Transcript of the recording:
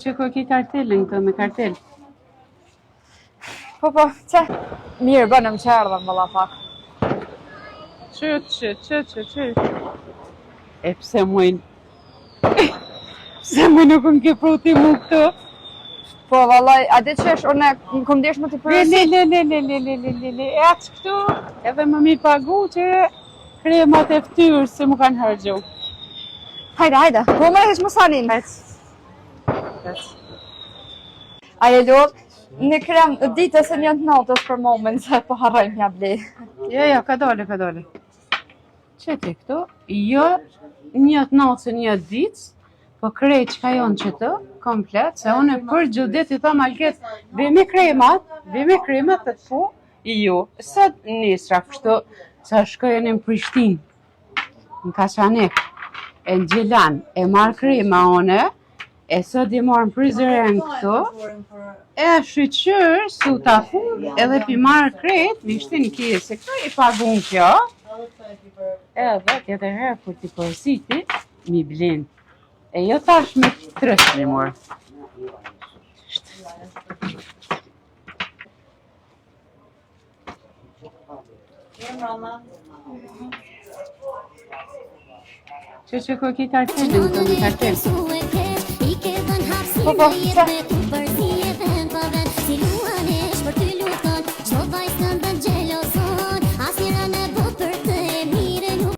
Që ko ki kartelin këto me kartel? Po, që? Mirë, bënëm që erdhëm vëlla pak. Që. E pse mujnë? Pse mujnë nuk më ke proti mu këto? Po, vallaj, a di qesh, unë më kom desh më të përësit? Le, aq këtu, edhe më mirë pagu që kremat e ftyrë se mu kanë hërgju. Hajde, po me hesh më sanin. Hec. Aje lodh, një krem ditës e një të natës për moment, se po harrojmë një ble. Jo, ka dole. Që ti këtu? Jo, një të natës e një ditës, po krej që ka jonë që të, komplet, se unë për gjudet i thom Alket, ve me kremat të po, jo, sa nisra kështu, sa shkojën në Prishtinë, në Kaçanek, e në Gjelan, e marrë krema une, e sot i marrë në prizeren këtu, e shqyqyrë, su ta fun, edhe pi marrë kret, vishtin kese këtu, i pagun kjo, edhe tjetër herë kur t'i përsiti, mi blin. E jo tash me 3 morë. Që ko ki kartelin, këto me kartel? Po, që?